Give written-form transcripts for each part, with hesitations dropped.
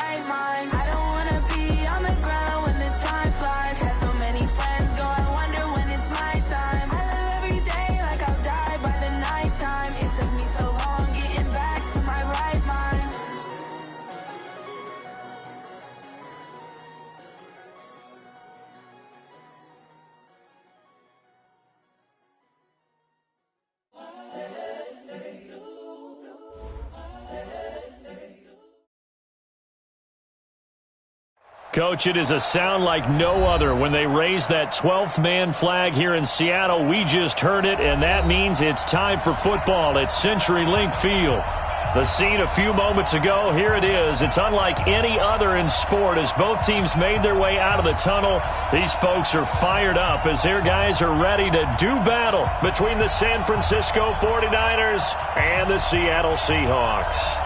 right mind. I don't wanna be on the ground when the time flies. Had so many friends go, I wonder when it's my time. I live every day like I'll die by the nighttime. It took me so long getting back to my right mind. Coach, it is a sound like no other when they raise that 12th man flag here in Seattle. We just heard it, and that means it's time for football at CenturyLink Field. The scene a few moments ago, here it is. It's unlike any other in sport as both teams made their way out of the tunnel. These folks are fired up as their guys are ready to do battle between the San Francisco 49ers and the Seattle Seahawks.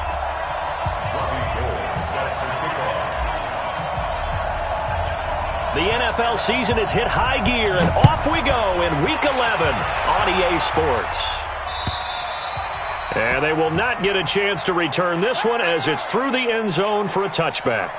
The NFL season has hit high gear, and off we go in Week 11 on EA Sports. And they will not get a chance to return this one as it's through the end zone for a touchback.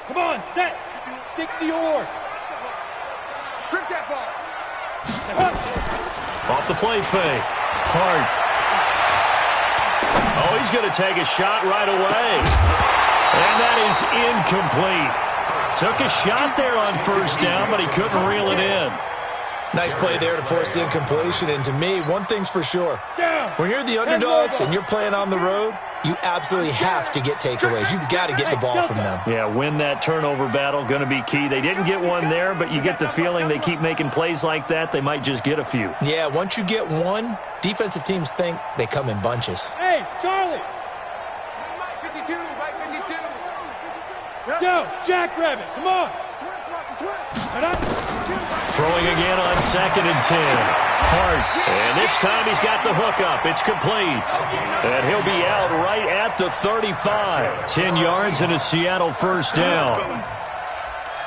Come on, set. 60 or. Strip that ball. Off the play fake. Hart. Oh, he's going to take a shot right away. And that is incomplete. Took a shot there on first down, but he couldn't reel it in. Nice play there to force the incompletion. And to me, one thing's for sure. When you're the underdogs and you're playing on the road, you absolutely have to get takeaways. You've got to get the ball from them. Yeah, win that turnover battle, going to be key. They didn't get one there, but you get the feeling they keep making plays like that, they might just get a few. Yeah, once you get one, defensive teams think they come in bunches. Hey, Charlie. Mike 52, Mike 52. Yo, Jackrabbit, come on. Throwing again on 2nd and 10. Hart. And this time he's got the hook up. It's complete. And he'll be out right at the 35. 10 yards and a Seattle first down.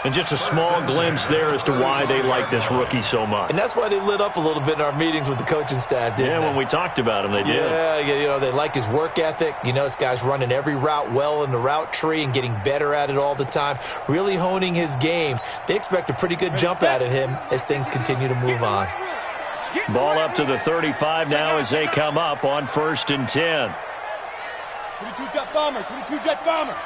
And just a small glimpse there as to why they like this rookie so much. And that's why they lit up a little bit in our meetings with the coaching staff, didn't they? When we talked about him, they did. Yeah, you know, they like his work ethic. You know, this guy's running every route well in the route tree and getting better at it all the time, really honing his game. They expect a pretty good jump out of him as things continue to move on. Ball up to the 35 now as they come up on 1st and 10. 22 jet bombers, 22 jet bombers.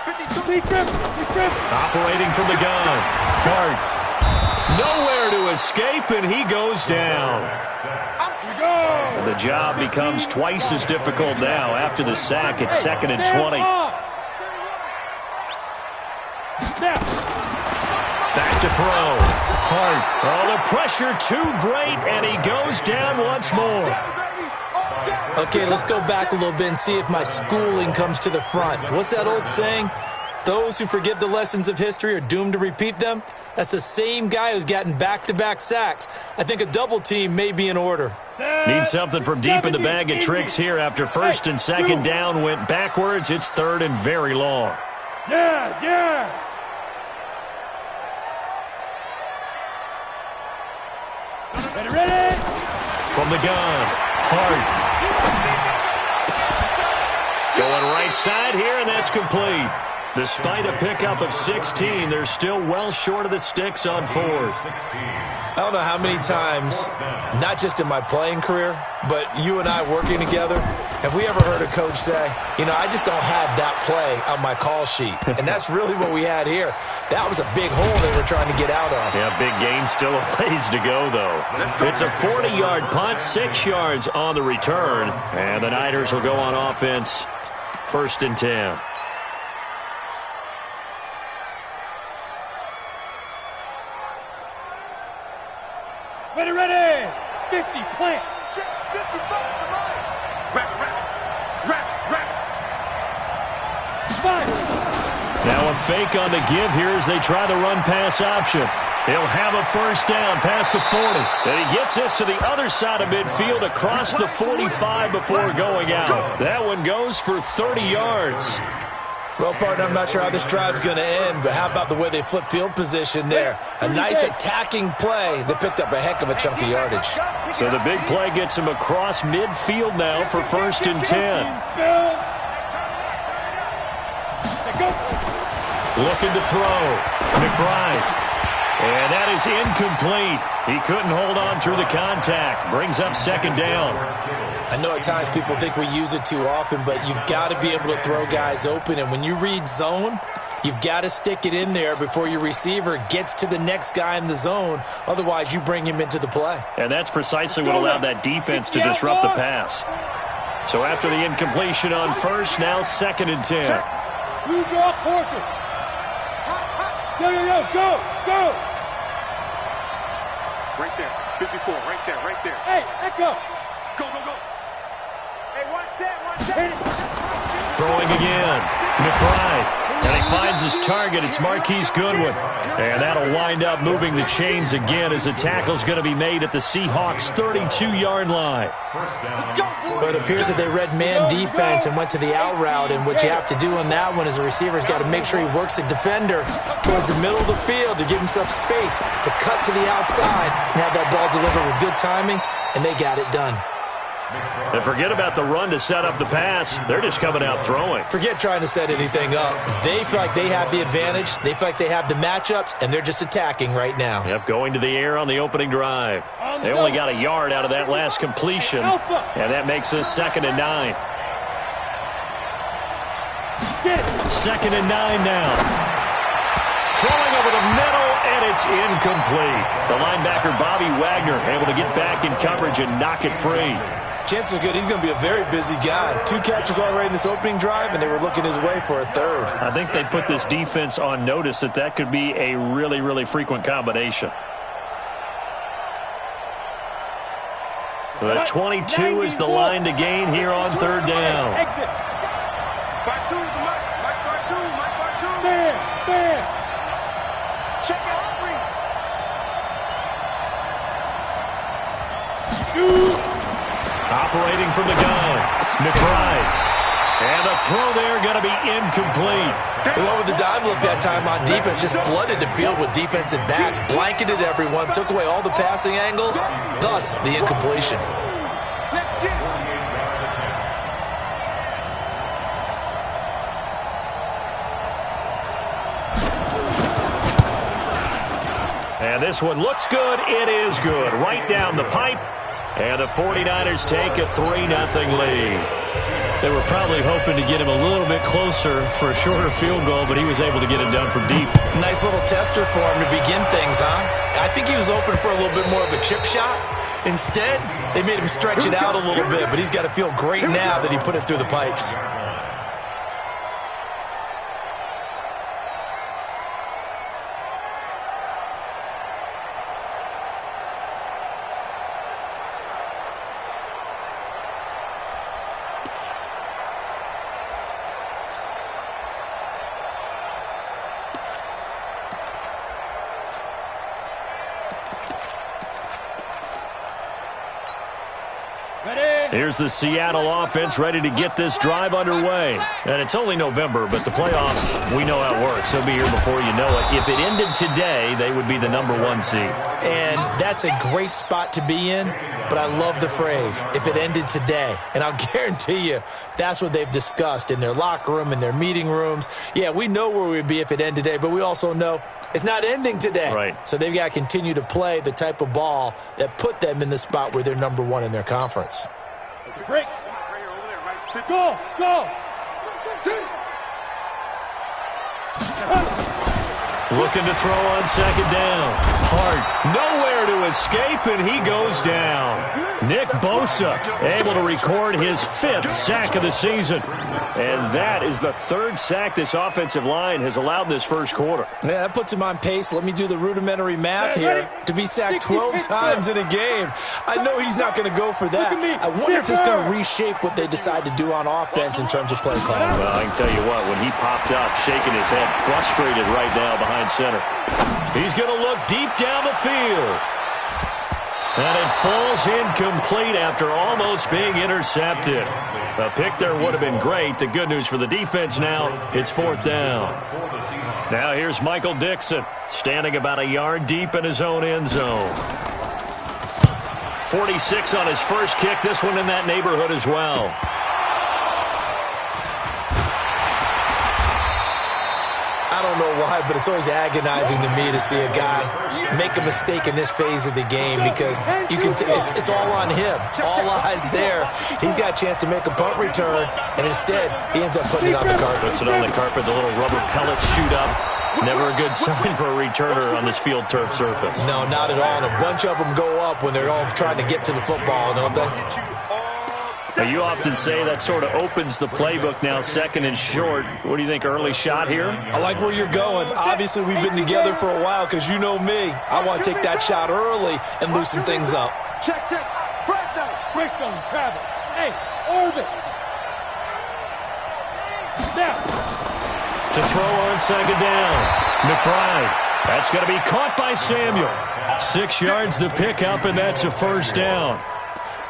52. Operating from the gun. Hart. Nowhere to escape, and he goes down. And the job becomes twice as difficult now after the sack. It's 2nd and 20. Back to throw. Hart. Oh, the pressure too great, and he goes down once more. Okay, let's go back a little bit and see if my schooling comes to the front. What's that old saying? Those who forget the lessons of history are doomed to repeat them. That's the same guy who's gotten back-to-back sacks. I think a double team may be in order. Need something from deep in the bag of tricks here after 1st and 2nd down went backwards. It's 3rd and very long. Yes. Ready? From the gun, Hart. Going right side here, and that's complete. Despite a pickup of 16, they're still well short of the sticks on 4th. I don't know how many times, not just in my playing career, but you and I working together, have we ever heard a coach say, you know, I just don't have that play on my call sheet. And that's really what we had here. That was a big hole they were trying to get out of. Yeah, big gain, still a ways to go, though. It's a 40-yard punt, 6 yards on the return. And the Niners will go on offense, 1st and 10. Ready. 50, plant. 55 to line. Wrap. 5. Now A fake on the give here as they try the run-pass option. He'll have a first down past the 40. And he gets this to the other side of midfield across the 45 before going out. That one goes for 30 yards. Well, partner, I'm not sure how this drive's going to end, but how about the way they flip field position there? A nice attacking play. They picked up a heck of a chunk of yardage. So the big play gets him across midfield now for 1st and 10. Looking to throw. McBride. And that is incomplete. He couldn't hold on through the contact. Brings up 2nd down. I know at times people think we use it too often, but you've got to be able to throw guys open. And when you read zone, you've got to stick it in there before your receiver gets to the next guy in the zone. Otherwise, you bring him into the play. And that's precisely what allowed that defense to disrupt the pass. So after the incompletion on 1st, now 2nd and 10. You draw quarters. Go. Right there. 54. Right there. Hey, echo. Go. Hey, watch that. Throwing again. McBride. And he finds his target. It's Marquise Goodwin. And that'll wind up moving the chains again as the tackle's going to be made at the Seahawks' 32-yard line. But it appears that they read man defense and went to the out route. And what you have to do on that one is the receiver's got to make sure he works the defender towards the middle of the field to give himself space to cut to the outside and have that ball delivered with good timing. And they got it done. And forget about the run to set up the pass. They're just coming out throwing. Forget trying to set anything up. They feel like they have the advantage. They feel like they have the matchups, and they're just attacking right now. Yep, going to the air on the opening drive. They only got a yard out of that last completion, and that makes us 2nd and 9. 2nd and 9 now. Throwing over the middle, and it's incomplete. The linebacker, Bobby Wagner, able to get back in coverage and knock it free. Chances are good he's going to be a very busy guy. 2 catches already in this opening drive, and they were looking his way for a 3rd. I think they put this defense on notice that could be a really, really frequent combination. The 22 is the line to gain here on 3rd down. Exit. Back two, Mike. Stand. Check out 3. Shoot. Operating from the gun, McBride. And the throw there going to be incomplete. They went with the dime look that time on defense, just flooded the field with defensive backs, blanketed everyone, took away all the passing angles, thus the incompletion. Let's get it. And this one looks good. It is good. Right down the pipe. And the 49ers take a 3-0 lead. They were probably hoping to get him a little bit closer for a shorter field goal, but he was able to get it done from deep. Nice little tester for him to begin things, huh? I think he was open for a little bit more of a chip shot. Instead, they made him stretch it out a little bit, but he's got to feel great now that he put it through the pipes. Here's the Seattle offense ready to get this drive underway. And it's only November, but the playoffs, we know how it works. They'll be here before you know it. If it ended today, they would be the #1 seed. And that's a great spot to be in, but I love the phrase, if it ended today. And I'll guarantee you, that's what they've discussed in their locker room, in their meeting rooms. Yeah, we know where we'd be if it ended today, but we also know it's not ending today. Right. So they've got to continue to play the type of ball that put them in the spot where they're #1 in their conference. Break. Go. Looking to throw on 2nd down. Hart nowhere to to escape, and he goes down. Nick Bosa able to record his 5th sack of the season. And that is the 3rd sack this offensive line has allowed this first quarter. Yeah, that puts him on pace. Let me do the rudimentary math here. To be sacked 12 times in a game. I know he's not going to go for that. I wonder if it's going to reshape what they decide to do on offense in terms of play calling. Well, I can tell you what, when he popped up, shaking his head, frustrated right now behind center. He's going to look deep down the field. And it falls incomplete after almost being intercepted. A pick there would have been great. The good news for the defense now, it's 4th down. Now here's Michael Dixon, standing about a yard deep in his own end zone. 46 on his first kick. This one in that neighborhood as well. I don't know why, but it's always agonizing to me to see a guy make a mistake in this phase of the game because you can it's all on him. All eyes there. He's got a chance to make a punt return, and instead he ends up putting it on the carpet. Puts it on the carpet. The little rubber pellets shoot up. Never a good sign for a returner on this field turf surface. No, not at all. And a bunch of them go up when they're all trying to get to the football, don't they? Now, you often say that sort of opens the playbook now, 2nd and short. What do you think, early shot here? I like where you're going. Obviously, we've been together for a while because you know me. I want to take that shot early and loosen things up. Check. Breakstone, travel. Hey, orbit. Now. To throw on 2nd down. McBride. That's going to be caught by Samuel. 6 yards the pickup, and that's a 1st down.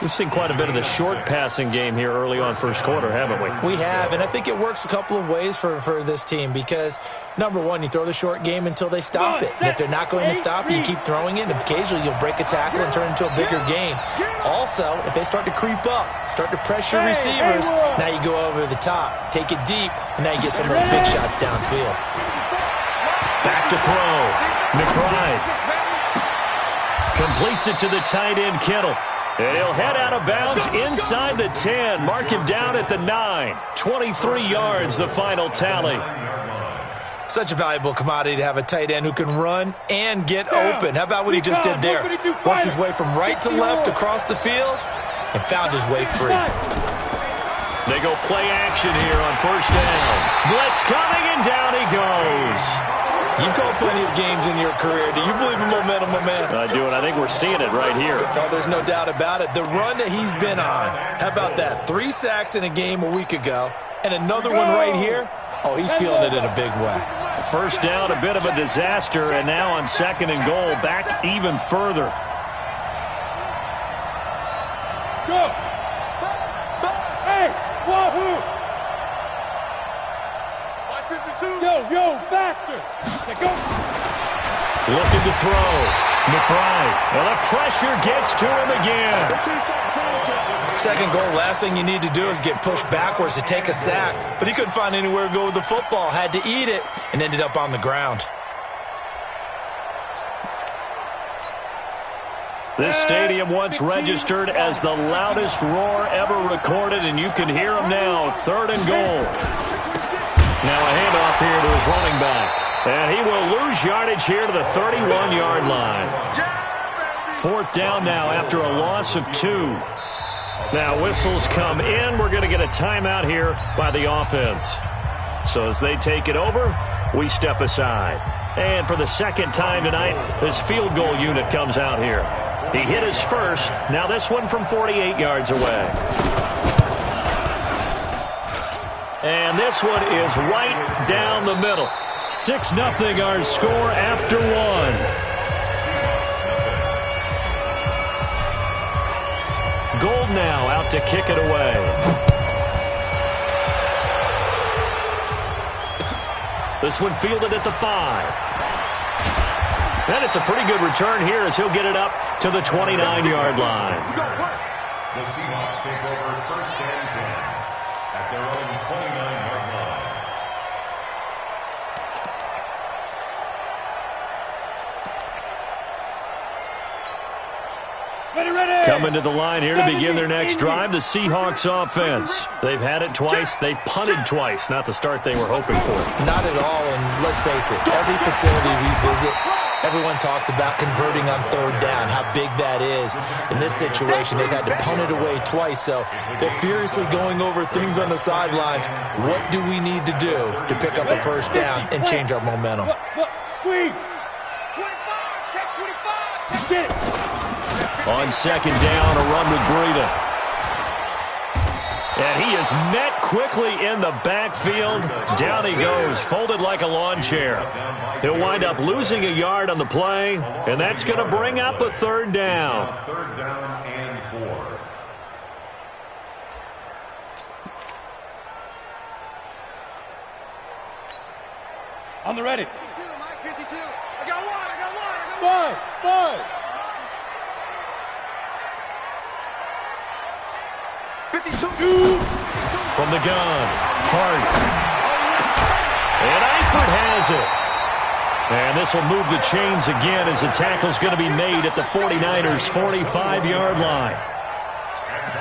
We've seen quite a bit of the short passing game here early on first quarter, haven't we? We have, and I think it works a couple of ways for this team because, number one, you throw the short game until they stop it. And if they're not going to stop it, you keep throwing it, and occasionally you'll break a tackle and turn it into a bigger game. Also, if they start to creep up, start to pressure receivers, now you go over the top, take it deep, and now you get some of those big shots downfield. Back to throw. McBride completes it to the tight end, Kittle. And he'll head out of bounds inside the 10. Mark him down at the 9. 23 yards, the final tally. Such a valuable commodity to have a tight end who can run and get open. How about what he just did there? Worked his way from right to left across the field and found his way free. They go play action here on 1st down. Blitz coming, and down he goes. You've called plenty of games in your career. Do you believe in momentum, my man? I do, and I think we're seeing it right here. No, there's no doubt about it. The run that he's been on, how about that? 3 sacks in a game a week ago, and another one right here. Oh, he's feeling it in a big way. 1st down, a bit of a disaster, and now on 2nd and goal, back even further. Go. Hey, wahoo. Yo, faster. Go. Looking to throw. McBride. Well, the pressure gets to him again. 2nd goal, last thing you need to do is get pushed backwards to take a sack. But he couldn't find anywhere to go with the football. Had to eat it and ended up on the ground. This stadium once registered as the loudest roar ever recorded, and you can hear him now. 3rd and goal. Now a handoff here to his running back. And he will lose yardage here to the 31-yard line. 4th down now after a loss of 2. Now whistles come in. We're going to get a timeout here by the offense. So as they take it over, we step aside. And for the 2nd time tonight, this field goal unit comes out here. He hit his first. Now this one from 48 yards away. And this one is right down the middle. 6-0 our score after 1. Gold now out to kick it away. This one fielded at the 5. And it's a pretty good return here as he'll get it up to the 29-yard line. The Seahawks take over 1st and 10 at their own 29-yard line. Ready. Coming to the line here to begin their next drive, the Seahawks offense. They've had it twice. They've punted twice. Not the start they were hoping for. Not at all, and let's face it, every facility we visit, Everyone talks about converting on third down, how big that is. In this situation, they've had to punt it away twice, so they're furiously going over things on the sidelines. What do we need to do to pick up a first down and change our momentum? Look, squeeze. 25, check 25, check it. On second down, a run with Breida. And he is met quickly in the backfield. Down he goes, folded like a lawn chair. He'll wind up losing a yard on the play, and that's going to bring up a third down. Third down and 4. On the ready. 52, Mike, 52. I got one. Five. 52. From the gun, Hart. And Eifert has it. And this will move the chains again as the tackle's going to be made at the 49ers' 45-yard line.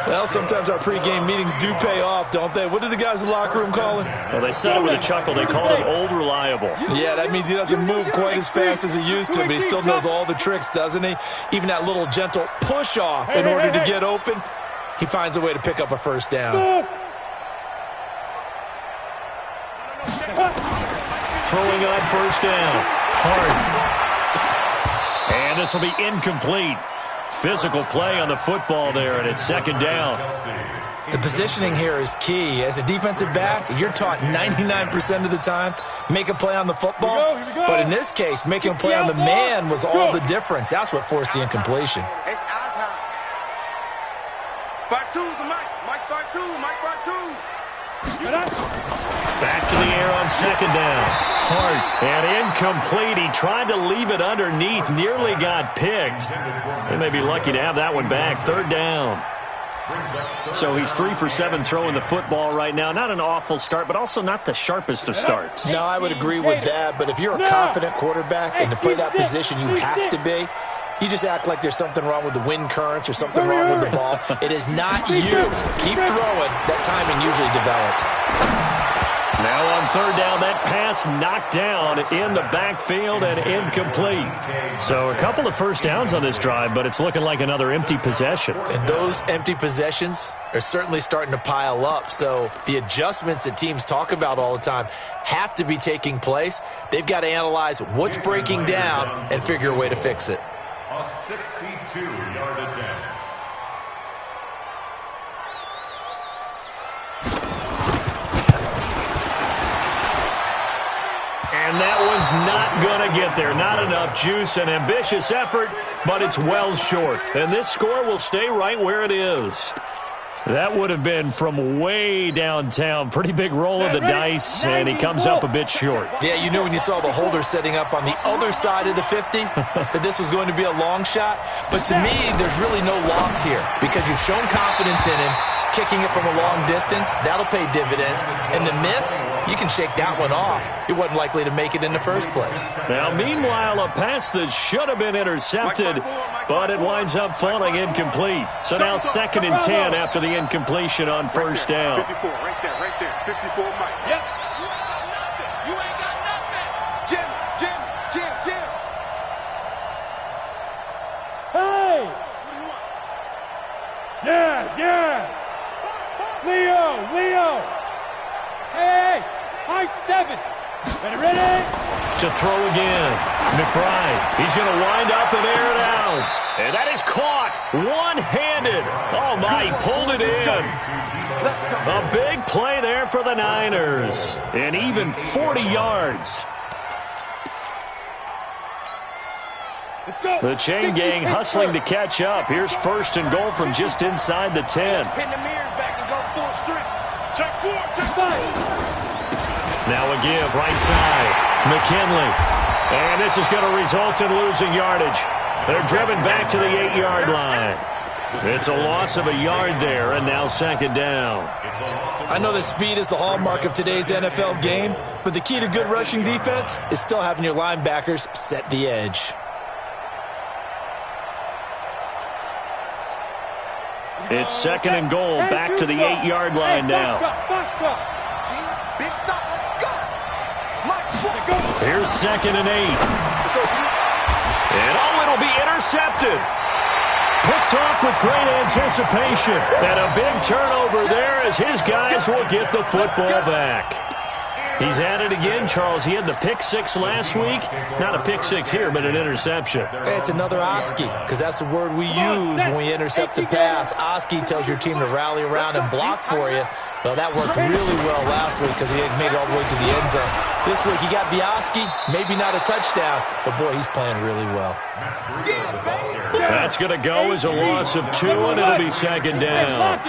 Well, sometimes our pregame meetings do pay off, don't they? What did the guys in the locker room call him? Well, they said it with a chuckle. They called him Old Reliable. Yeah, that means he doesn't move quite as fast as he used to, but he still knows all the tricks, doesn't he? Even that little gentle push-off in order to get open. He finds a way to pick up a first down. Throwing on first down. Hart. And this will be incomplete. Physical play on the football there, and it's second down. The positioning here is key. As a defensive back, you're taught 99% of the time, make a play on the football. Here we go. But in this case, making a play on the man was all the difference. That's what forced the incompletion. It's our time. Back two to Mike. Mike back two. Mike back two. Back to the air on second down. Hart, and incomplete. He tried to leave it underneath, nearly got picked. They may be lucky to have that one back. Third down. So he's 3 for 7 throwing the football right now. Not an awful start, but also not the sharpest of starts. No, I would agree with that, but if you're a confident quarterback and to play that position you have to be, you just act like there's something wrong with the wind currents or something wrong with the ball. It is not you. Keep throwing. That timing usually develops. Now on third down, that pass knocked down in the backfield and incomplete. So a couple of first downs on this drive, but it's looking like another empty possession. And those empty possessions are certainly starting to pile up. So the adjustments that teams talk about all the time have to be taking place. They've got to analyze what's breaking down and figure a way to fix it. A 62-yard attempt. And that one's not going to get there. Not enough juice. An ambitious effort, but it's well short. And this score will stay right where it is. That would have been from way downtown. Pretty big roll of the dice, and he comes up a bit short. Yeah, you knew when you saw the holder setting up on the other side of the 50 that this was going to be a long shot. But to me, there's really no loss here because you've shown confidence in him. Kicking it from a long distance, that'll pay dividends. And the miss, you can shake that one off. He wasn't likely to make it in the first place. Now, meanwhile, a pass that should have been intercepted, but it winds up falling incomplete. So now 2nd and 10 after the incompletion on first down. 54, right there. 54, Mike. Yep. You ain't got nothing. Jim. Hey! What do you want? Yes. Leo. Hey, high 7. Ready? To throw again. McBride. He's going to wind up and air it out. And that is caught one-handed. Oh, my, he pulled it in. A big play there for the Niners. And even 40 yards. Let's go. The chain gang hustling to catch up. Here's 1st and goal from just inside the 10. Pin the mirrors back and go full strength. Check 4, check 5. Now a give, right side. McKinley. And this is going to result in losing yardage. They're driven back to the 8-yard line. It's a loss of a yard there, and now 2nd down. I know that speed is the hallmark of today's NFL game, but the key to good rushing defense is still having your linebackers set the edge. It's 2nd and goal, back to the 8-yard line now. Big stop. Let's go. Mike, go. Here's 2nd and 8. Let's go. And it'll be intercepted. Picked off with great anticipation. And a big turnover there as his guys will get the football back. He's at it again, Charles. He had the pick six last week. Not a pick six here, but an interception. Hey, it's another Oski, because that's the word we use when we intercept the pass. Oski tells your team to rally around and block for you. Well, that worked really well last week because he had made it all the way to the end zone. This week, he got the Oski, maybe not a touchdown, but, boy, he's playing really well. That's going to go as a loss of 2, and it'll be second down.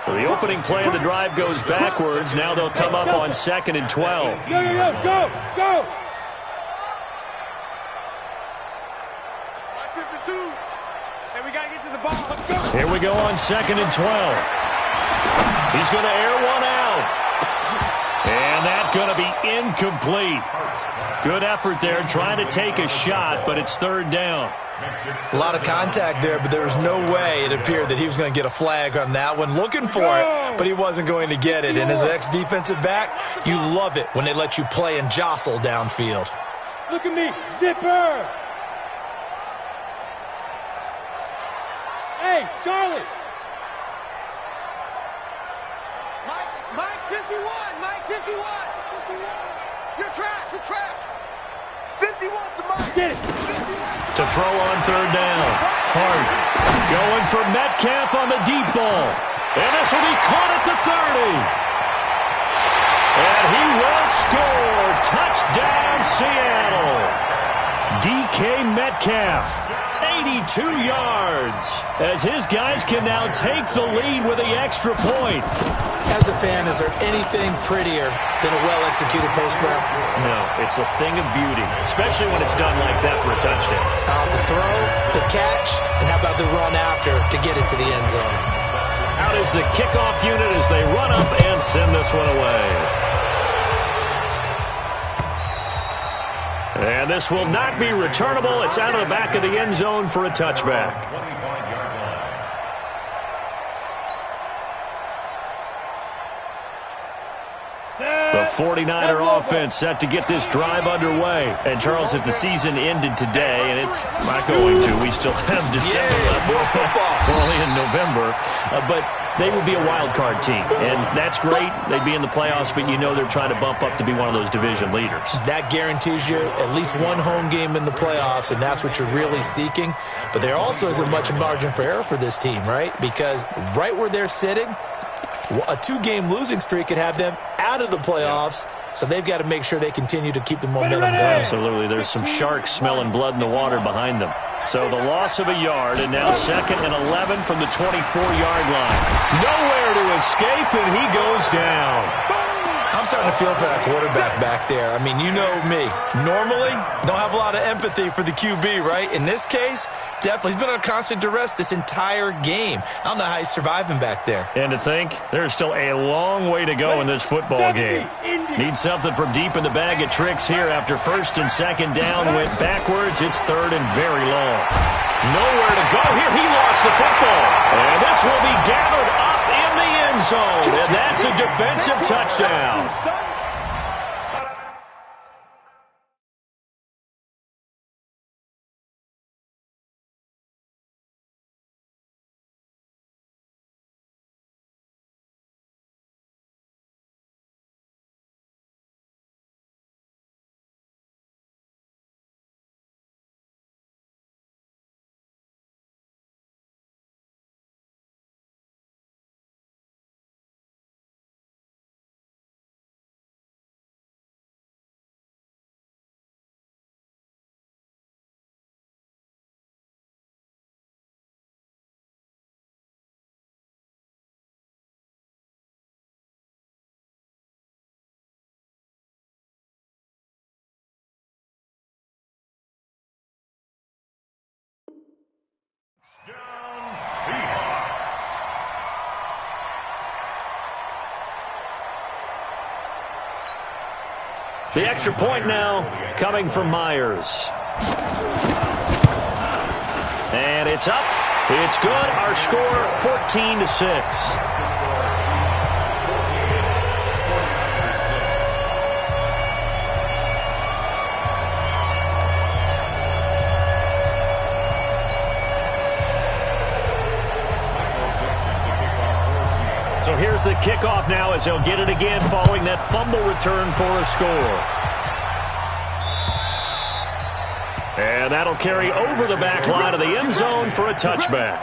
So the opening play of the drive goes backwards. Now they'll come up on 2nd and 12. Go! Go! 52. Hey, we got to get to the ball. Let's go. Here we go on 2nd and 12. He's going to air one out. And that's going to be incomplete. Good effort there trying to take a shot, but it's 3rd down. A lot of contact there, but there was no way it appeared that he was going to get a flag on that one. Looking for it, but he wasn't going to get it. And as an ex-defensive back, you love it when they let you play and jostle downfield. Look at me, zipper. Hey, Charlie. Mike 51, Mike 51. You're trash. 51 to Mike. Get it. To throw on 3rd down. Hart going for Metcalf on the deep ball. And this will be caught at the 30. And he will score. Touchdown, Seattle. DK Metcalf, 82 yards. As his guys can now take the lead with the extra point. As a fan, is there anything prettier than a well-executed post route? No, it's a thing of beauty, especially when it's done like that for a touchdown. The throw, the catch, and how about the run after to get it to the end zone? Out is the kickoff unit as they run up and send this one away. And this will not be returnable. It's out of the back of the end zone for a touchback. The 49er offense set to get this drive underway. And, Charles, if the season ended today, and it's not going to, we still have December left. More football. We're only in November. But they would be a wild card team. And that's great. They'd be in the playoffs, but you know they're trying to bump up to be one of those division leaders. That guarantees you at least one home game in the playoffs, and that's what you're really seeking. But there also isn't much margin for error for this team, right? Because right where they're sitting, a 2-game losing streak could have them out of the playoffs, so they've got to make sure they continue to keep the momentum going. Absolutely. There's some sharks smelling blood in the water behind them. So the loss of a yard, and now 2nd and 11 from the 24-yard line. Nowhere to escape, and he goes down. I'm starting to feel for that quarterback back there. I mean, you know me. Normally, don't have a lot of empathy for the QB, right? In this case, definitely. He's been under constant duress this entire game. I don't know how he's surviving back there. And to think, there's still a long way to go in this football game. Need something from deep in the bag of tricks here after 1st and 2nd down. Went backwards. It's 3rd and very long. Nowhere to go here. He lost the football. And this will be gathered up in the end zone. And that's a defensive touchdown. The extra point now coming from Myers. And it's up. It's good. Our score 14-6. here's the kickoff now as they'll get it again following that fumble return for a score. And that'll carry over the back line of the end zone for a touchback.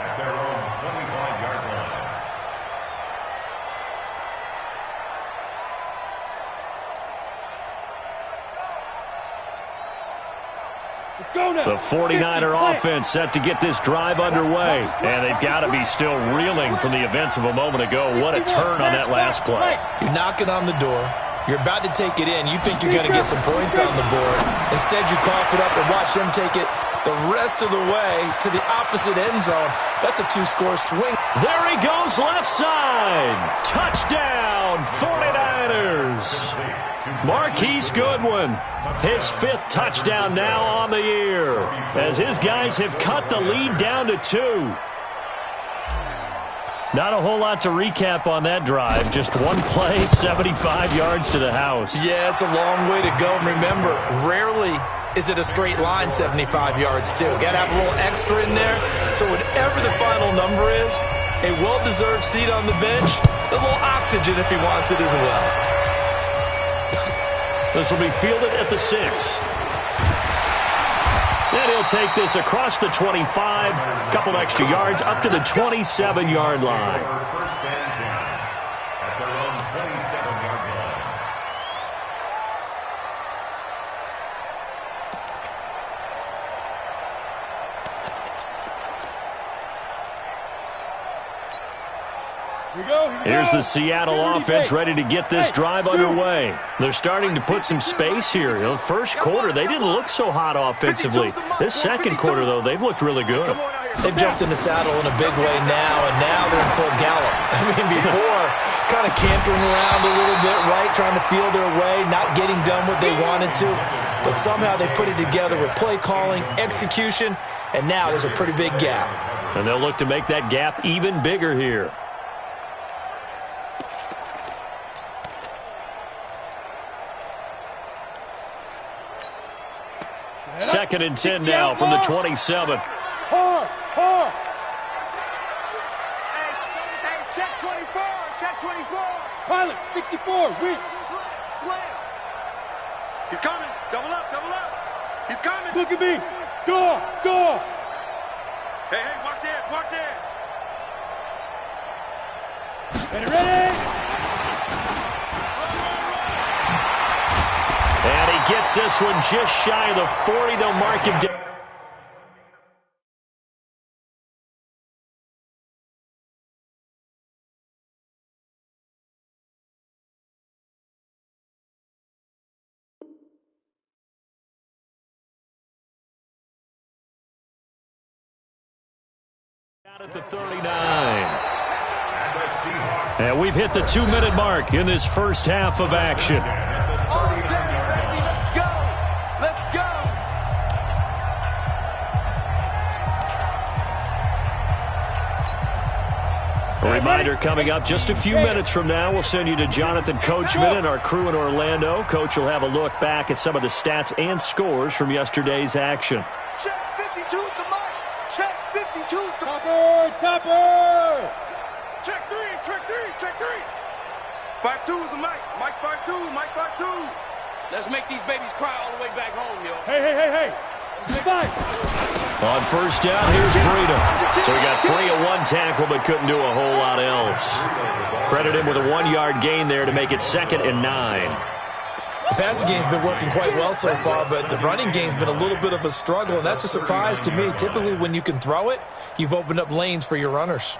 The 49er offense set to get this drive underway. And they've got to be still reeling from the events of a moment ago. What a turn on that last play. You're knocking on the door. You're about to take it in. You think you're going to get some points on the board. Instead, you cough it up and watch them take it the rest of the way to the opposite end zone. That's a two-score swing. There he goes left side. Touchdown, 49ers. Marquise Goodwin, his 5th touchdown now on the year, as his guys have cut the lead down to 2. Not a whole lot to recap on that drive. Just one play, 75 yards to the house. Yeah, it's a long way to go. And remember, rarely is it a straight line 75 yards, too. Got to have a little extra in there. So whatever the final number is, a well-deserved seat on the bench, a little oxygen if he wants it as well. This will be fielded at the 6. And he'll take this across the 25, a couple extra yards up to the 27-yard line. First and 10 at their own 27-yard line. Here's the Seattle offense ready to get this drive underway. They're starting to put some space here. In the first quarter, they didn't look so hot offensively. This second quarter, though, they've looked really good. They've jumped in the saddle in a big way now, and now they're in full gallop. I mean, before, kind of cantering around a little bit, right, trying to feel their way, not getting done what they wanted to. But somehow they put it together with play calling, execution, and now there's a pretty big gap. And they'll look to make that gap even bigger here. Second and 10 now from the 27. Hard. Hey, check 24. Pilot, 64, weak. Slam. He's coming. Double up. He's coming. Look at me. Door. Hey, watch it. Ready? And he gets this one just shy of the 40. They'll mark him down. At the 39. And we've hit the 2-minute mark in this first half of action. Let's go. A reminder coming up just a few minutes from now. We'll send you to Jonathan Coachman and our crew in Orlando. Coach will have a look back at some of the stats and scores from yesterday's action. Check 52's the mic. Check 52's the Topper. Check 3. 5-2 is the mic. Mike 5-2. Mike 5-2. Let's make these babies cry all the way back home, yo. Hey. Five. On first down, here's Freedom. So he got free of one tackle but couldn't do a whole lot else. Credit him with a 1-yard gain there to make it 2nd and 9. The passing game's been working quite well so far, but the running game's been a little bit of a struggle, and that's a surprise to me. Typically, when you can throw it, you've opened up lanes for your runners.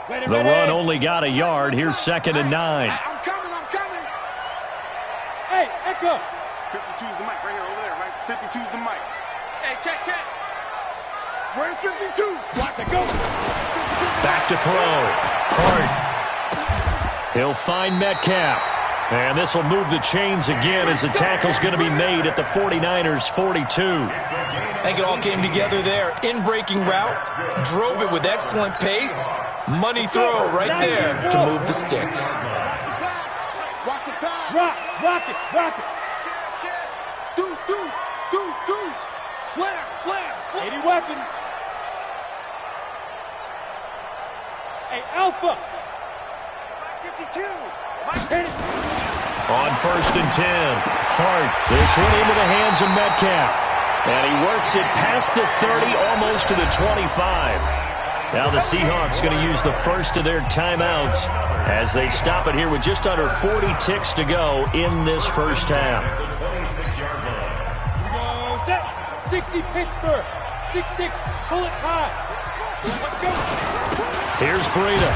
The run only got a yard. Here's 2nd and 9. I'm coming. Hey, Echo. 52's the mic right here over there, right? 52's the mic. Hey, check. Where's 52? Watch it go. Back to throw. Hart. He'll find Metcalf. And this will move the chains again as the tackle's going to be made at the 49ers' 42. I think it all came together there. In-breaking route, drove it with excellent pace. Money throw right there to move the sticks. Watch the pass. Rock it. Deuce. Slam. 80 weapon. Hey, Alpha. 52. On 1st and 10. Hart. This one into the hands of Metcalf. And he works it past the 30, almost to the 25. Now the Seahawks going to use the first of their timeouts as they stop it here with just under 40 ticks to go in this first half. Here we go. Set. 60 Pittsburgh. 6-6. Pull it high. Let's go. Here's Breida.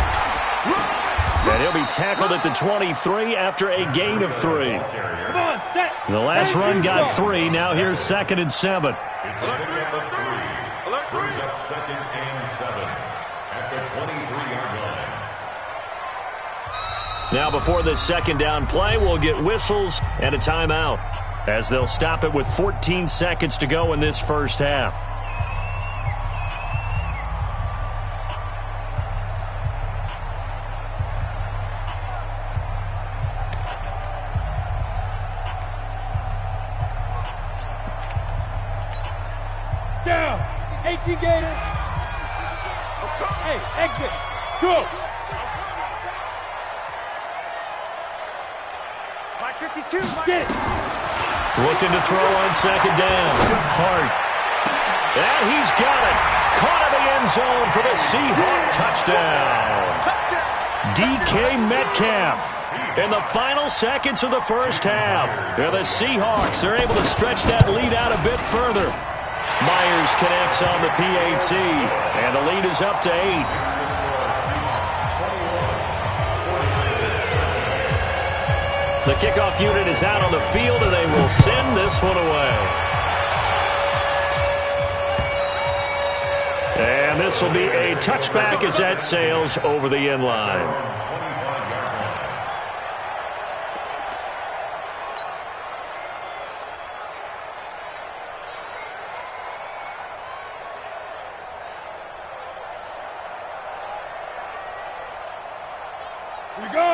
And he'll be tackled at the 23 after a gain of 3. Come on, set. The last run got 3. Now here's 2nd and 7. It's a pickup of 3. Brings up 2nd and 7 at the 23-yard line. Now before this second down play, we'll get whistles and a timeout as they'll stop it with 14 seconds to go in this first half. Down. 18 Gator. Hey, exit. Go. 552. Get it. Looking to throw on second down. Hart. And he's got it. Caught in the end zone for the Seahawk touchdown. DK Metcalf. In the final seconds of the first half. The Seahawks are able to stretch that lead out a bit further. Myers connects on the PAT, and the lead is up to 8. The kickoff unit is out on the field, and they will send this one away. And this will be a touchback as that sails over the end line.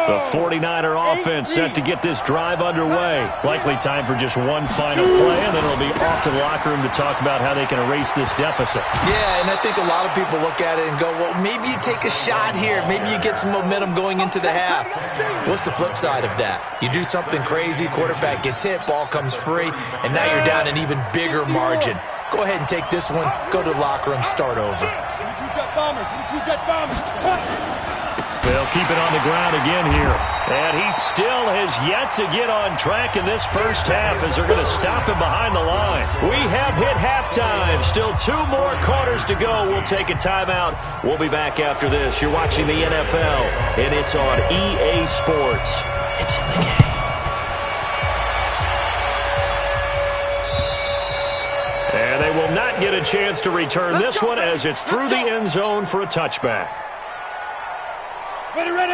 The 49er offense set to get this drive underway. Likely time for just one final play, and then it'll be off to the locker room to talk about how they can erase this deficit. Yeah, and I think a lot of people look at it and go, well, maybe you take a shot here. Maybe you get some momentum going into the half. What's the flip side of that? You do something crazy, quarterback gets hit, ball comes free, and now you're down an even bigger margin. Go ahead and take this one, go to the locker room, start over. Jet bombers. They'll keep it on the ground again here. And he still has yet to get on track in this first half as they're going to stop him behind the line. We have hit halftime. Still 2 more quarters to go. We'll take a timeout. We'll be back after this. You're watching the NFL, and it's on EA Sports. It's in the game. And they will not get a chance to return this one as it's through the end zone for a touchback.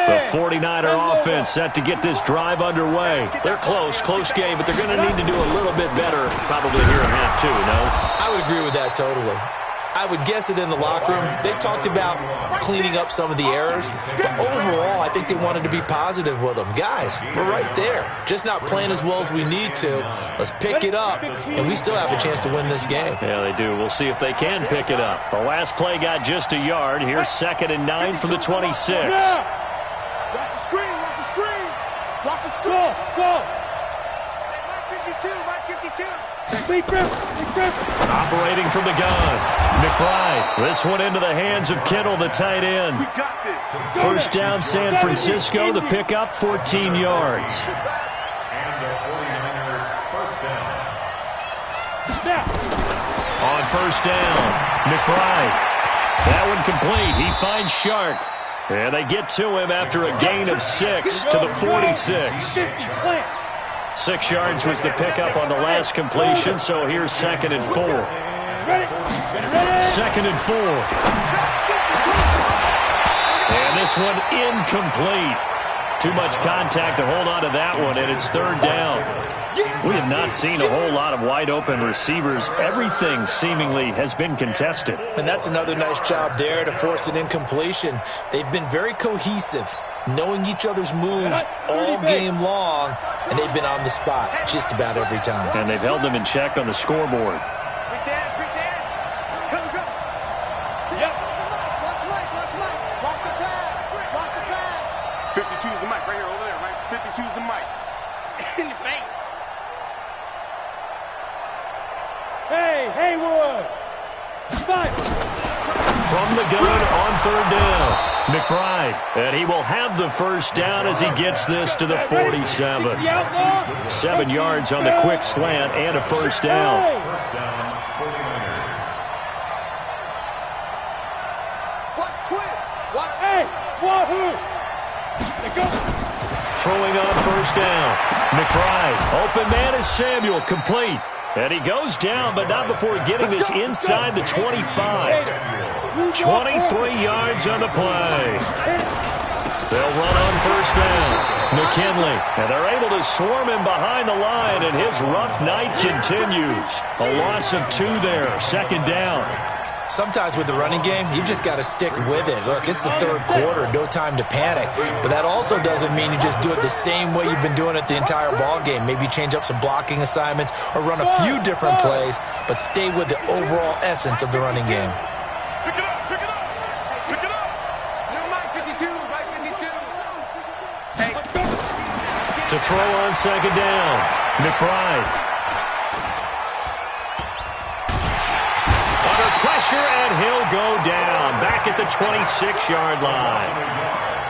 The 49er offense set to get this drive underway. They're close game, but they're going to need to do a little bit better probably here in half 2, no? I would agree with that totally. I would guess it in the locker room. They talked about cleaning up some of the errors, but overall, I think they wanted to be positive with them. Guys, we're right there. Just not playing as well as we need to. Let's pick it up, and we still have a chance to win this game. Yeah, they do. We'll see if they can pick it up. The last play got just a yard. Here's 2nd and 9 from the 26. Watch the screen. Go. Mike 52. Operating from the gun. McBride. This one into the hands of Kittle, the tight end. We got this. First down, San Francisco. The pickup, 14 yards. And the 49er first down. On first down, McBride. That one complete. He finds Shark. And they get to him after a gain of 6 to the 46. 6 yards was the pickup on the last completion, so here's 2nd and 4. 2nd and 4. And this one incomplete. Too much contact to hold on to that one, and it's 3rd down. We have not seen a whole lot of wide-open receivers. Everything seemingly has been contested. And that's another nice job there to force an incompletion. They've been very cohesive, knowing each other's moves all game long, and they've been on the spot just about every time. And they've held them in check on the scoreboard. Quick dance. Go. Yep. Watch Mike. Watch the pass. 52's the mic right here, over there, right? 52's the mic. In your face. Hey, Haywood. Fight. From the gun on third down. McBride, and he will have the first down as he gets this to the 47. 7 yards on the quick slant and a first down. First down, 49ers. Watch twist. Watch. Hey, wahoo. Let's go. Throwing on first down. McBride, open man is Samuel, complete. And he goes down, but not before getting this inside the 25. 23 yards on the play. They'll run on first down. McKinley, and they're able to swarm him behind the line, and his rough night continues. A loss of 2 there, second down. Sometimes with the running game, you've just got to stick with it. Look, it's the third quarter, no time to panic. But that also doesn't mean you just do it the same way you've been doing it the entire ball game. Maybe change up some blocking assignments or run a few different plays, but stay with the overall essence of the running game. Pick it up. No, Mike 52. Mike 52. Hey. To throw on second down, McBride. Pressure, and he'll go down back at the 26-yard line.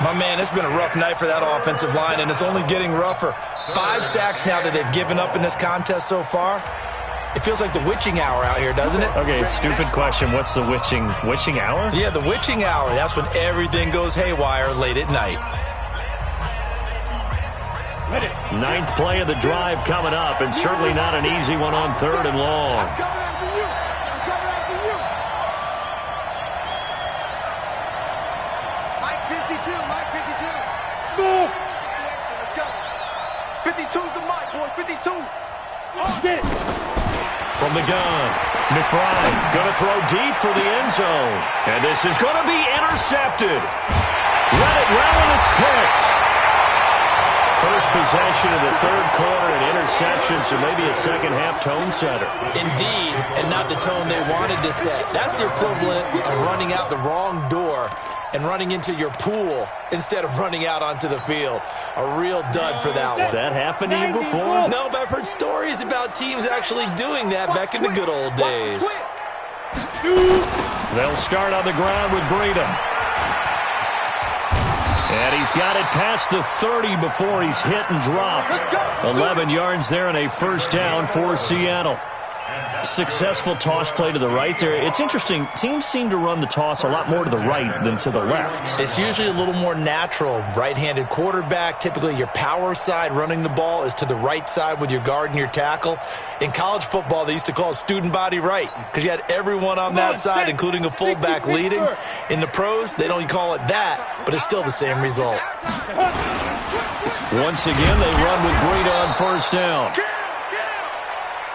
My man, it's been a rough night for that offensive line, and it's only getting rougher. 5 sacks now that they've given up in this contest so far. It feels like the witching hour out here, doesn't it? Okay, stupid question. What's the witching hour? Yeah, the witching hour. That's when everything goes haywire late at night. 9th play of the drive coming up, and certainly not an easy one on third and long. Mike 52. Smooth. Let's go. 52's the mic, boys. 52. Get it. From the gun, McBride going to throw deep for the end zone. And this is going to be intercepted. Let it roll, and it's picked. First possession of the third quarter, an interception, so maybe a second-half tone setter. Indeed, and not the tone they wanted to set. That's the equivalent of running out the wrong door and running into your pool instead of running out onto the field. A real dud for that one. Has that happened to you before? No, but I've heard stories about teams actually doing that back in the good old days. They'll start on the ground with Breedham. And he's got it past the 30 before he's hit and dropped. 11 yards there and a first down for Seattle. Successful toss play to the right there. It's interesting. Teams seem to run the toss a lot more to the right than to the left. It's usually a little more natural. Right-handed quarterback, typically your power side running the ball is to the right side with your guard and your tackle. In college football, they used to call it student body right because you had everyone on that side, including a fullback leading. In the pros, they don't call it that, but it's still the same result. Once again, they run with Breida on first down.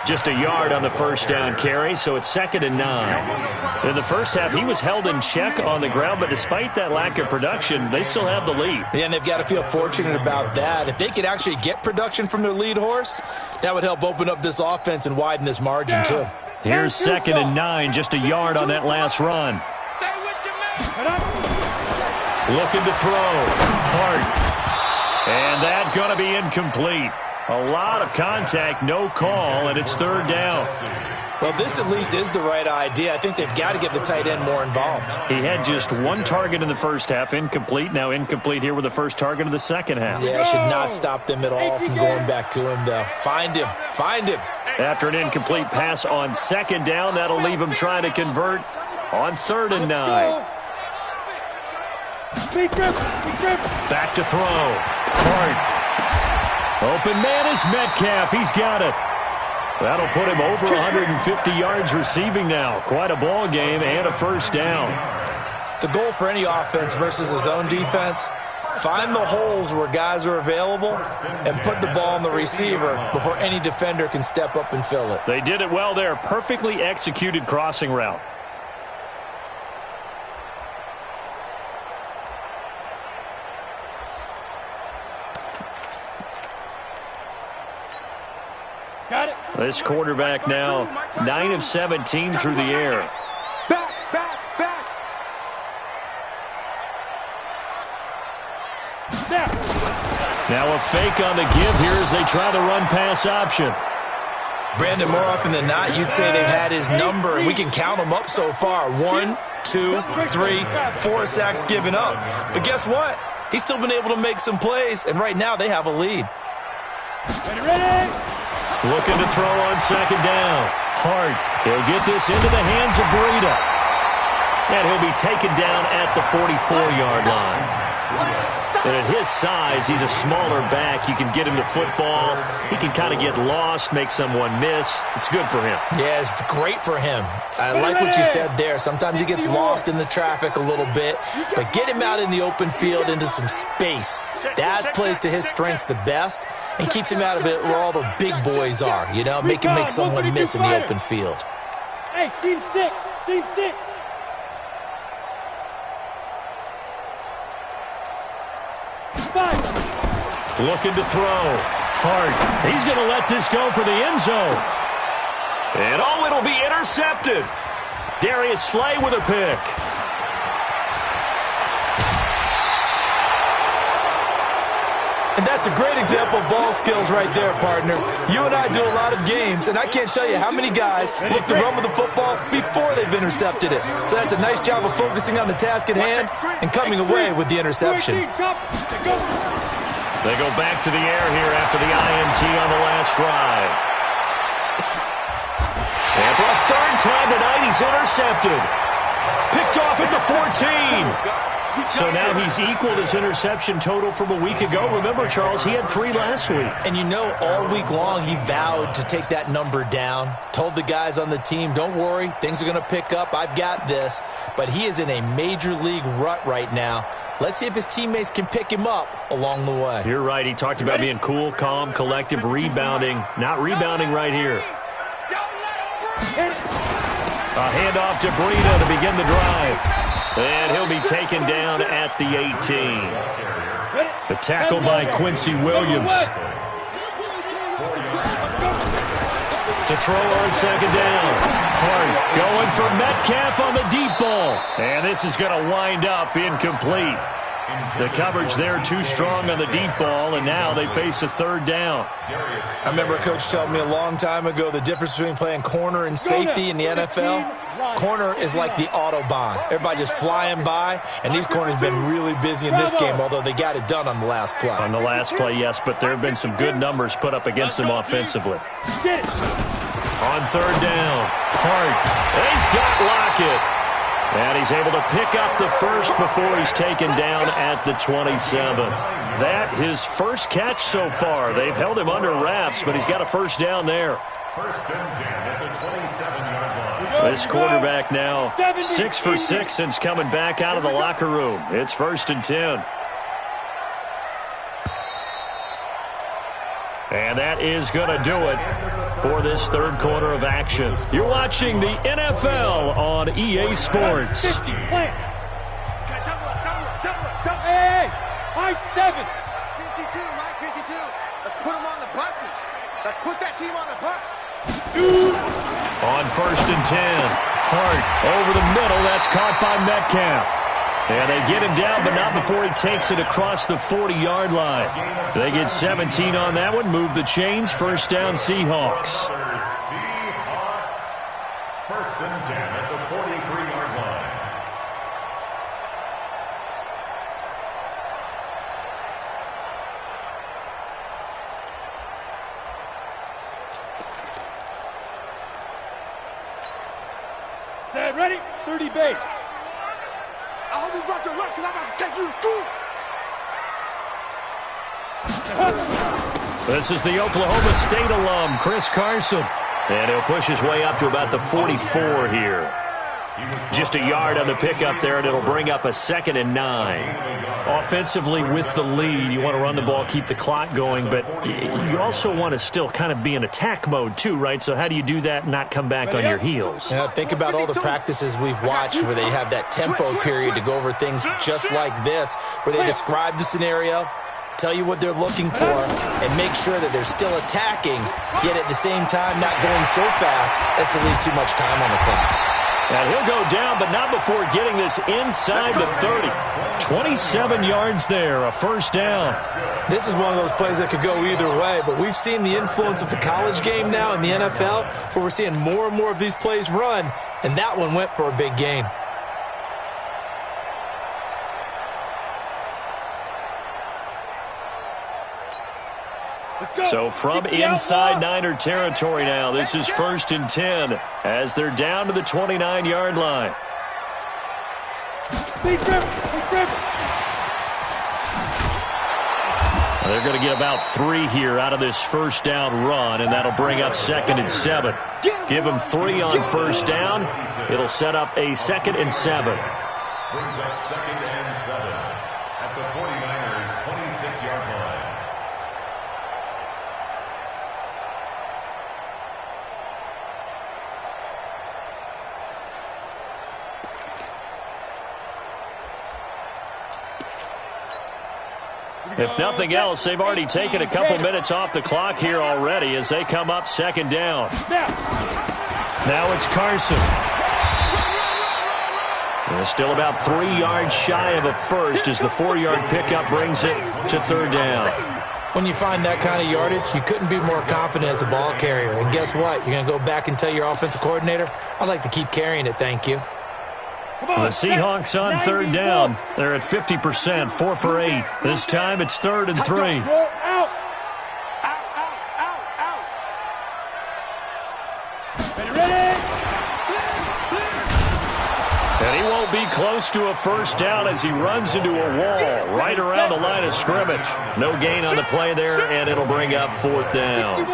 Just a yard on the first down carry, so it's 2nd and 9. In the first half, he was held in check on the ground, but despite that lack of production, they still have the lead. Yeah, and they've got to feel fortunate about that. If they could actually get production from their lead horse, that would help open up this offense and widen this margin, too. Here's 2nd and 9, just a yard on that last run. Stay with your man. Looking to throw. Hart. And that going to be incomplete. A lot of contact, no call, and it's 3rd down. Well, this at least is the right idea. I think they've got to get the tight end more involved. He had just 1 target in the first half, incomplete. Now incomplete here with the first target of the second half. Yeah, should not stop them at all from going back to him, though. Find him. Find him. After an incomplete pass on 2nd down, that'll leave him trying to convert on 3rd and 9. Back to throw. Hart. Open man is Metcalf. He's got it. That'll put him over 150 yards receiving now. Quite a ball game and a first down. The goal for any offense versus a zone defense, find the holes where guys are available and put the ball on the receiver before any defender can step up and fill it. They did it well there. Perfectly executed crossing route. This quarterback now 9 of 17 through the air. Back. Now a fake on the give here as they try the run-pass option. Brandon, more often than not, you'd say they've had his number, and we can count them up so far. 1, 2, 3, 4 sacks given up. But guess what? He's still been able to make some plays, and right now they have a lead. Ready. Looking to throw on second down. Hart. He'll get this into the hands of Breida. And he'll be taken down at the 44-yard line. And at his size, he's a smaller back. You can get him to football. He can kind of get lost, make someone miss. It's good for him. Yeah, it's great for him. I like what you said there. Sometimes he gets lost in the traffic a little bit, but get him out in the open field into some space. That plays to his strengths the best and keeps him out of it where all the big boys are, you know, make him make someone miss in the open field. Hey, team 6. Looking to throw. Hart. He's going to let this go for the end zone. And it'll be intercepted. Darius Slay with a pick. And that's a great example of ball skills right there, partner. You and I do a lot of games, and I can't tell you how many guys look to run with the football before they've intercepted it. So that's a nice job of focusing on the task at hand and coming away with the interception. They go back to the air here after the INT on the last drive. And for a third time tonight, he's intercepted. Picked off at the 14. So now he's equaled his interception total from a week ago. Remember, Charles, he had 3 last week. And you know, all week long he vowed to take that number down. Told the guys on the team, don't worry, things are going to pick up. I've got this. But he is in a major league rut right now. Let's see if his teammates can pick him up along the way. You're right. He talked about being cool, calm, collective, rebounding. Not rebounding right here. A handoff to Breida to begin the drive. And he'll be taken down at the 18. The tackle by Quincy Williams. To throw on second down. Hart going for Metcalf on the deep ball. And this is going to wind up incomplete. The coverage there too strong on the deep ball, and now they face a third down. I remember a coach telling me a long time ago the difference between playing corner and safety in the NFL. Corner is like the Autobahn. Everybody just flying by, and these corners have been really busy in this game, although they got it done on the last play. On the last play, yes, but there have been some good numbers put up against them offensively. On third down, Hart. He's got Lockett. And he's able to pick up the first before he's taken down at the 27. That his first catch so far. They've held him under wraps, but he's got a first down there. First and 10 at the 27-yard line. This quarterback now 6 for 6 since coming back out of the locker room. It's first and 10. And that is going to do it for this third quarter of action. You're watching the NFL on EA Sports. Hey, high 7. 52, Mike, 52. Let's put them on the buses. Let's put that team on the bus. On first and 10, Hart over the middle. That's caught by Metcalf. And they get him down, but not before he takes it across the 40-yard line. They get 17 on that one, move the chains, first down Seahawks. First and 10 at the 43-yard line. Set, ready, 30 base. I hope you brought your lunch because I'm about to take you to school. This is the Oklahoma State alum, Chris Carson. And he'll push his way up to about the 44 here. Just a yard on the pickup there, and it'll bring up a 2nd and 9. Offensively with the lead, you want to run the ball, keep the clock going, but you also want to still kind of be in attack mode too, right? So how do you do that and not come back on your heels? Yeah, think about all the practices we've watched where they have that tempo period to go over things just like this, where they describe the scenario, tell you what they're looking for, and make sure that they're still attacking, yet at the same time not going so fast as to leave too much time on the clock. And he'll go down, but not before getting this inside the 30. 27 yards there, a first down. This is one of those plays that could go either way, but we've seen the influence of the college game now in the NFL, where we're seeing more and more of these plays run, and that one went for a big gain. So from inside Niner territory now, this is 1st and 10 as they're down to the 29-yard line. They're going to get about 3 here out of this first down run, and that'll bring up 2nd and 7. Give them 3 on first down. It'll set up a 2nd and 7. Brings up 2nd and 7 at the 49ers' 26-yard line. If nothing else, they've already taken a couple minutes off the clock here already as they come up 2nd down. Now it's Carson. They're still about 3 yards shy of a first as the 4-yard pickup brings it to 3rd down. When you find that kind of yardage, you couldn't be more confident as a ball carrier. And guess what? You're going to go back and tell your offensive coordinator, I'd like to keep carrying it, thank you. The Seahawks on 3rd down. They're at 50%, 4 for 8. This time it's 3rd and 3. And he won't be close to a first down as he runs into a wall right around the line of scrimmage. No gain on the play there, and it'll bring up 4th down.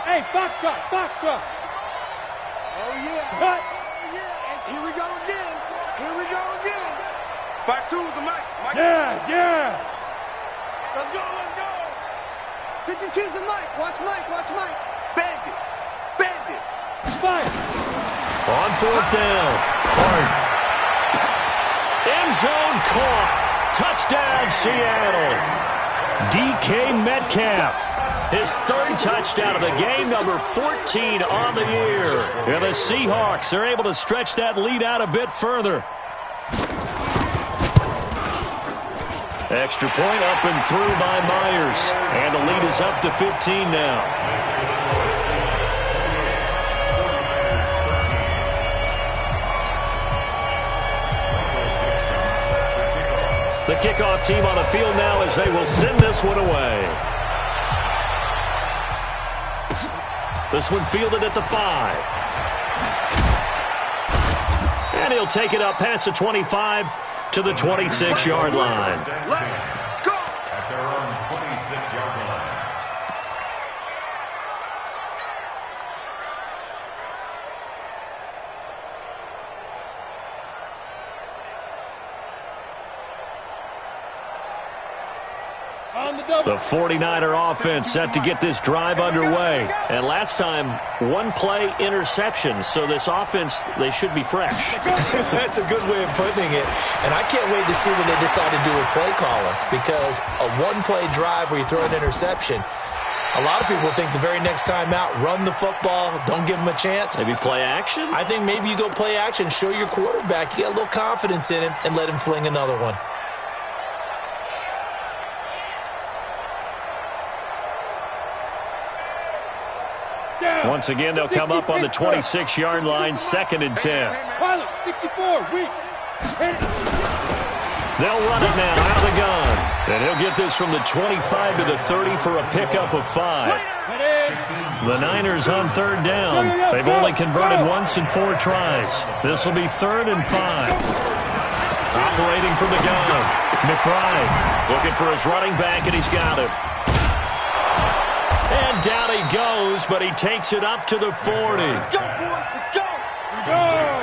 Hey, Foxtrot, Foxtrot. Oh, yeah. Oh, yeah. And here we go again. Here we go again. 5-2's the mic. Yes. Let's go. 52's the mic. Watch Mike. Bandit. Fire. On 4th down. Hard. End zone caught. Touchdown, Seattle. DK Metcalf. His 3rd touchdown of the game, number 14 on the year. And the Seahawks are able to stretch that lead out a bit further. Extra point up and through by Myers. And the lead is up to 15 now. The kickoff team on the field now as they will send this one away. This one fielded at the 5. And he'll take it up past the 25 to the 26-yard line. Let's go! At their own 26-yard line. The 49er offense set to get this drive underway. And last time, 1 play interception. So this offense, they should be fresh. That's a good way of putting it. And I can't wait to see what they decide to do with play caller. Because a 1-play drive where you throw an interception, a lot of people think the very next time out, run the football, don't give them a chance. Maybe play action? I think maybe you go play action, show your quarterback you got a little confidence in him, and let him fling another one. Once again, they'll come up on the 26-yard line, 2nd and 10. Pilot, 64, weak. They'll run it now out of the gun. And he'll get this from the 25 to the 30 for a pickup of 5. The Niners on 3rd down. They've only converted once in 4 tries. This will be 3rd and 5. Operating from the gun. McBride looking for his running back, and he's got it. And down he goes, but he takes it up to the 40. Let's go, boys. Let's go.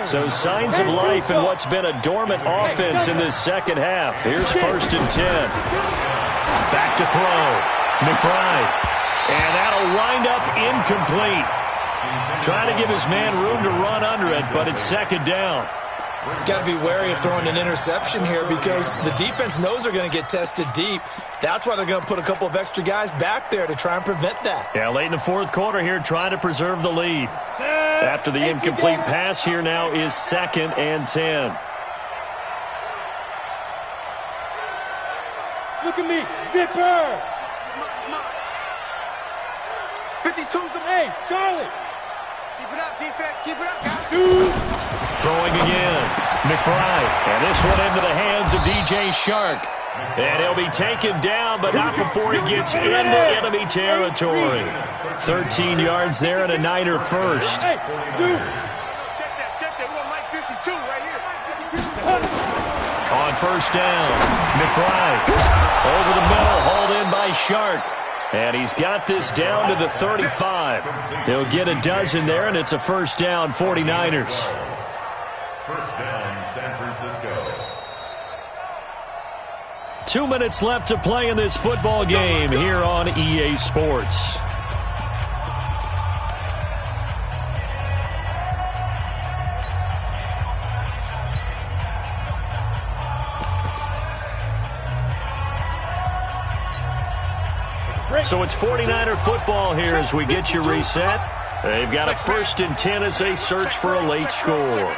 So signs of life in what's been a dormant offense in this second half. Here's 1st and 10. Back to throw. McBride. And that'll wind up incomplete. Trying to give his man room to run under it, but it's 2nd down. Got to be wary of throwing an interception here because the defense knows they're going to get tested deep. That's why they're going to put a couple of extra guys back there to try and prevent that. Yeah, late in the fourth quarter here, trying to preserve the lead. After the incomplete pass, here now is 2nd and 10. Look at me, zipper. 52's the Hey, Charlie. Keep it up, defense. Keep it up, guys. Shoot. Throwing again, McBride. And this one into the hands of DJ Shark. And he'll be taken down, but not before he gets into enemy territory. 13 yards there and a Niner first. Hey, shoot. Check that. We want Mike 52 right here. On first down, McBride over the middle, hauled in by Shark. And he's got this down to the 35. He'll get a dozen there, and it's a first down, 49ers. First down, San Francisco. 2 minutes left to play in this football game here on EA Sports. So it's 49er football here as we get you reset. They've got a 1st and 10 as they search for a late score.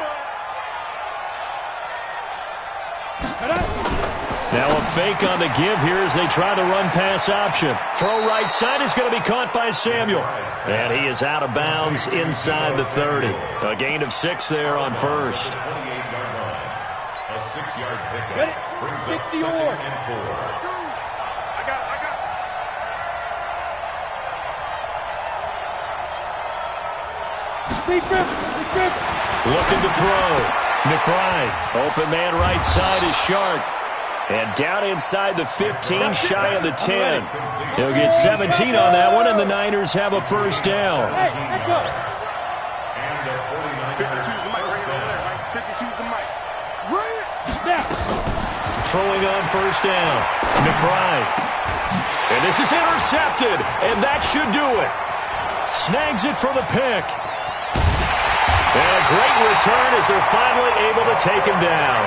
Now a fake on the give here as they try the run-pass option. Throw right side is going to be caught by Samuel. And he is out of bounds inside the 30. A gain of 6 there on first. 28-yard line. A 6-yard pickup. Get it. Brings up 60 2nd or. and 4. I got it. Looking to throw. McBride. Open man right side is Shark. And down inside the 15, shy of the 10. He'll get 17 on that one, and the Niners have a first down. Hey, let's go. And the 49ers 52's the mic right over there, right? 52's the mic. Right. Now. Throwing on first down. McBride. And this is intercepted, and that should do it. Snags it for the pick. And a great return as they're finally able to take him down.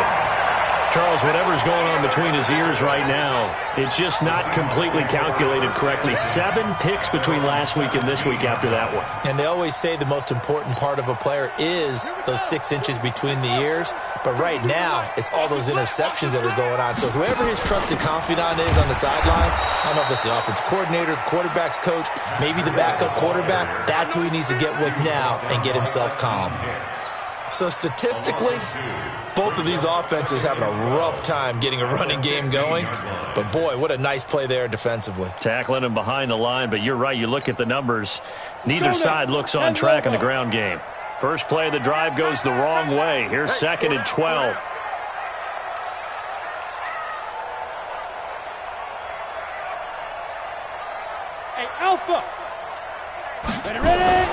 Charles, whatever's going on between his ears right now, it's just not completely calculated correctly. 7 picks between last week and this week after that one. And they always say the most important part of a player is those 6 inches between the ears. But right now, it's all those interceptions that are going on. So whoever his trusted confidant is on the sidelines, I don't know if it's the offensive coordinator, the quarterback's coach, maybe the backup quarterback, that's who he needs to get with now and get himself calm. So statistically, both of these offenses having a rough time getting a running game going. But, boy, what a nice play there defensively. Tackling him behind the line, but you're right. You look at the numbers. Neither side looks on track in the ground game. First play of the drive goes the wrong way. Here's 2nd and 12. Hey, Alpha. Ready?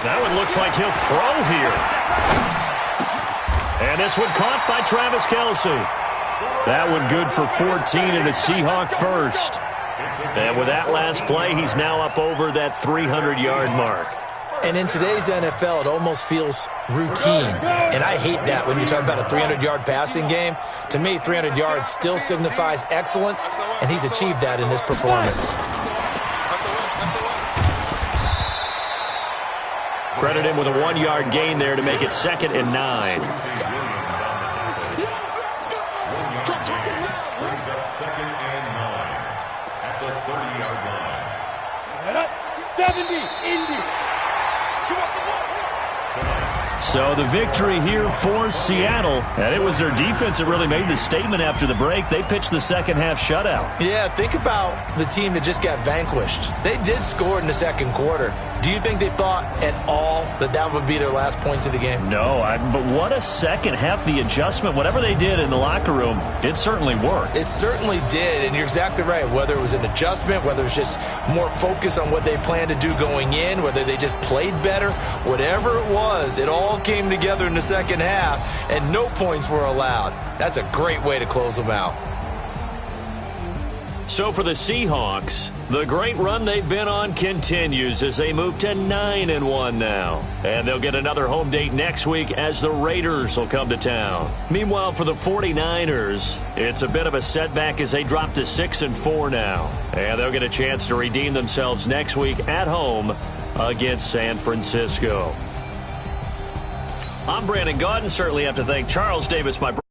That one looks like he'll throw here. And this one caught by Travis Kelce. That one good for 14 and a Seahawk first. And with that last play, he's now up over that 300-yard mark. And in today's NFL, it almost feels routine. And I hate that when you talk about a 300-yard passing game. To me, 300 yards still signifies excellence, and he's achieved that in this performance. Credit him with a 1-yard gain there to make it 2nd and 9. Brings up 2nd and 9 at the 30-yard line. 70, Indy. So the victory here for Seattle. And it was their defense that really made the statement after the break. They pitched the second half shutout. Yeah, think about the team that just got vanquished. They did score in the second quarter. Do you think they thought at all that that would be their last points of the game? No, but what a second half. The adjustment, whatever they did in the locker room, it certainly worked. It certainly did, and you're exactly right. Whether it was an adjustment, whether it was just more focus on what they planned to do going in, whether they just played better, whatever it was, it all came together in the second half, and no points were allowed. That's a great way to close them out. So for the Seahawks, the great run they've been on continues as they move to 9-1 now. And they'll get another home date next week as the Raiders will come to town. Meanwhile, for the 49ers, it's a bit of a setback as they drop to 6-4 now. And they'll get a chance to redeem themselves next week at home against San Francisco. I'm Brandon Gaudin. Certainly have to thank Charles Davis, my brother.